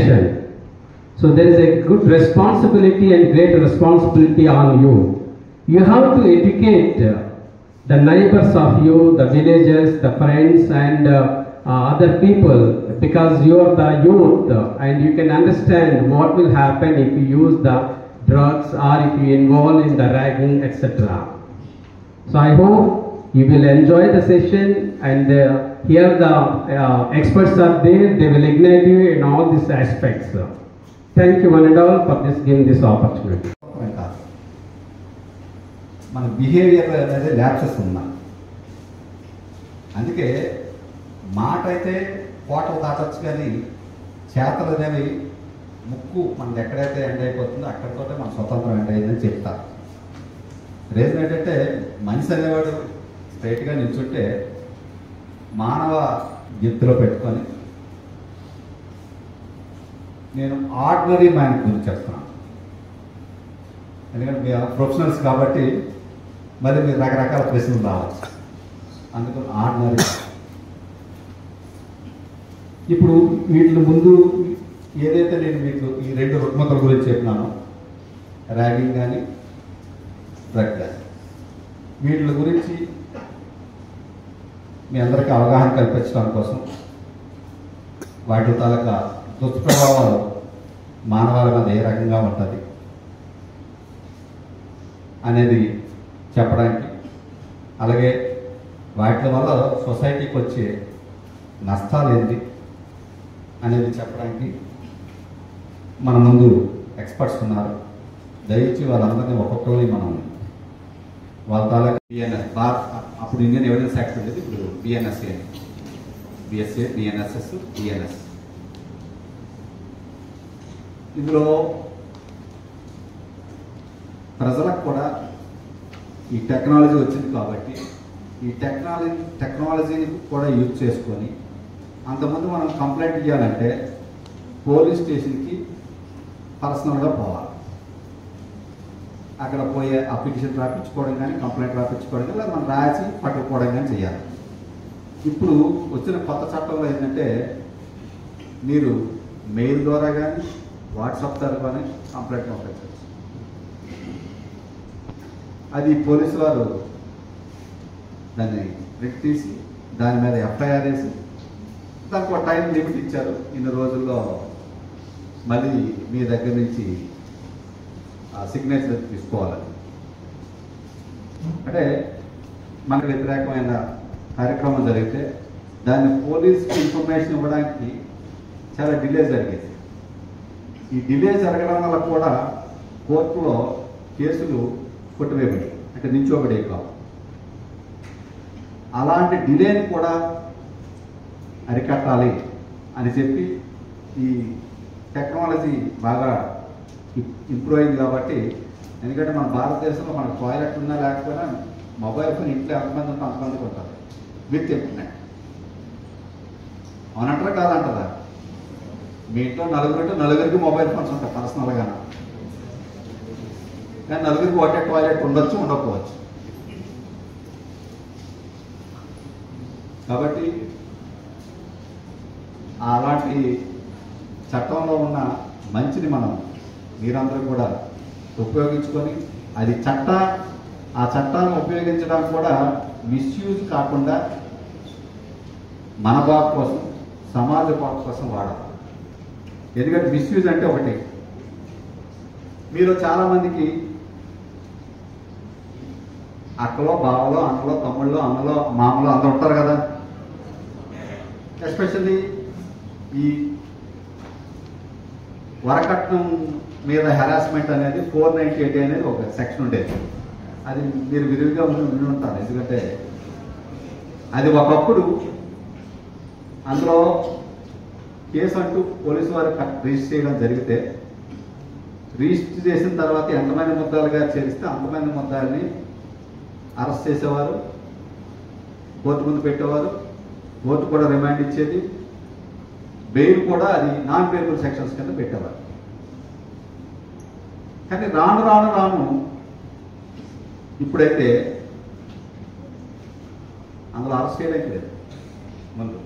generation. So there is a good responsibility and great responsibility on you. You have to educate the neighbors of you, the villagers, the friends and other people, because you are the youth and you can understand what will happen if you use the drugs or if you involve in the ragging, etc. So I hope you will enjoy the session, and here the experts are there, they will ignite you in all these aspects. Thank you one and all for giving this opportunity. మన behaviour అనేది lapses ఉన్నాయి. అందుకే మాట అయితే కోటలు దాటచ్చు, కానీ చేతలు అనేవి ముక్కు మనకి ఎక్కడైతే ఎండ్ అయిపోతుందో అక్కడితోటే మన స్వతంత్రం ఎండ్ అయిందని చెప్తారు. రీజన్ ఏంటంటే మనిషి అనేవాడు స్ట్రైట్గా నిల్చుంటే మానవ ఎత్తులో పెట్టుకొని నేను ఆర్డినరీ మ్యాన్ గురించి చెప్తున్నాను. ఎందుకంటే మీరు ప్రొఫెషనల్స్ కాబట్టి మరి మీరు రకరకాల ప్రశ్నలు రావచ్చు. అందుకని ఆర్డినరీ. ఇప్పుడు వీటి ముందు ఏదైతే నేను మీకు ఈ రెండు రుగ్మతల గురించి చెప్పినానో, ర్యాగింగ్ కానీ డ్రగ్ కానీ, వీటి గురించి మీ అందరికీ అవగాహన కల్పించడం కోసం వాటి తాలూకా దుష్ప్రభావాలు మానవాళి మీద ఏ రకంగా ఉంటుంది అనేది చెప్పడానికి, అలాగే వాటి వల్ల సొసైటీకి వచ్చే నష్టాలు ఏంటి అనేది చెప్పడానికి మన ముందు ఎక్స్పర్ట్స్ ఉన్నారు. దయచేసి వాళ్ళందరినీ ఒక్కొక్కరిని మనం వాళ్ళ తాలూకా బిఎన్ఎస్ అప్పుడు ఇండియన్ ఎవిడెన్స్ యాక్ట్ ఉండేది, ఇప్పుడు బిఎన్ఎస్ఏ అని, బిఎస్ఏ, బిఎన్ఎస్ఎస్, బిఎన్ఎస్. ఇందులో ప్రజలకు కూడా ఈ టెక్నాలజీ వచ్చింది కాబట్టి ఈ టెక్నాలజీని కూడా యూజ్ చేసుకొని, అంతకుముందు మనం కంప్లైంట్ ఇవ్వాలంటే పోలీస్ స్టేషన్కి పర్సనల్గా పోవాలి. అక్కడ పోయే అప్లికేషన్ రాపించుకోవడం కానీ, కంప్లైంట్ రాపించుకోవడం కానీ, మనం రాసి పట్టుకోవడం కానీ చేయాలి. ఇప్పుడు వచ్చిన కొత్త చట్టంలో ఏంటంటే మీరు మెయిల్ ద్వారా కానీ వాట్సాప్ ద్వారా కానీ కంప్లైంట్ పంపించవచ్చు. అది పోలీసు వారు దాన్ని ప్రింట్ తీసి దాని మీద ఎఫ్ఐఆర్ వేసి దానికి ఒక టైం లిమిట్ ఇచ్చారు. ఇన్ని రోజుల్లో మళ్ళీ మీ దగ్గర నుంచి సిగ్నేచర్ తీసుకోవాలని. అంటే మనకు వ్యతిరేకమైన కార్యక్రమం జరిగితే దాన్ని పోలీస్కి ఇన్ఫర్మేషన్ ఇవ్వడానికి చాలా డిలే జరిగేది. ఈ డిలే జరగడం వల్ల కూడా కోర్టులో కేసులు కొట్టివేయబడి, అంటే నిల్చోబడే కావు. అలాంటి డిలేని కూడా అరికట్టాలి అని చెప్పి ఈ టెక్నాలజీ బాగా ఇంప్రూవ్ అయింది కాబట్టి, ఎందుకంటే మన భారతదేశంలో మనకు టాయిలెట్ ఉన్నా లేకపోయినా మొబైల్ ఫోన్ ఇంట్లో ఎంతమంది ఉంటే అంతమందికి ఉంటుంది విత్ ఇంటర్నెట్. అవునంటారా కాదంటారా? మీ ఇంట్లో నలుగురికి మొబైల్ ఫోన్స్ ఉంటాయి పర్సనల్గా, కానీ నలుగురికి ఒకటే టాయిలెట్ ఉండొచ్చు, ఉండకపోవచ్చు. కాబట్టి అలాంటి చట్టంలో ఉన్న మంచిని మనం మీరందరూ కూడా ఉపయోగించుకొని, అది ఆ చట్టాన్ని ఉపయోగించడానికి కూడా మిస్యూజ్ కాకుండా మన బాగు కోసం, సమాజ బాగు కోసం వాడాలి. ఎందుకంటే మిస్యూజ్ అంటే ఒకటి, మీరు చాలామందికి అక్కలో, బావలో, అన్నలో, తమ్ముళ్ళు, అన్నలో, మామలో అందరూ ఉంటారు కదా. ఎస్పెషల్లీ ఈ వరకట్నం మీద హెరాస్మెంట్ అనేది 498 అనేది ఒక సెక్షన్ ఉండేది. అది మీరు విరివిగా ఉండి ఉంటారు. ఎందుకంటే అది ఒకప్పుడు అందులో కేసు అంటూ పోలీసు వారు రిజిస్టర్ చేయడం జరిగితే, రిజిస్టర్ చేసిన తర్వాత ఎంతమంది ముద్దాలుగా చేరిస్తే అంతమంది ముద్దాలని అరెస్ట్ చేసేవారు, కోర్టు ముందు పెట్టేవారు, కోర్టు కూడా రిమాండ్ ఇచ్చేది, బెయిల్ కూడా అది నాన్ బెయిలబుల్ సెక్షన్స్ కింద పెట్టేవారు. కానీ రాను ఇప్పుడైతే అందులో అరెస్ట్ చేయడానికి లేదు. ముందు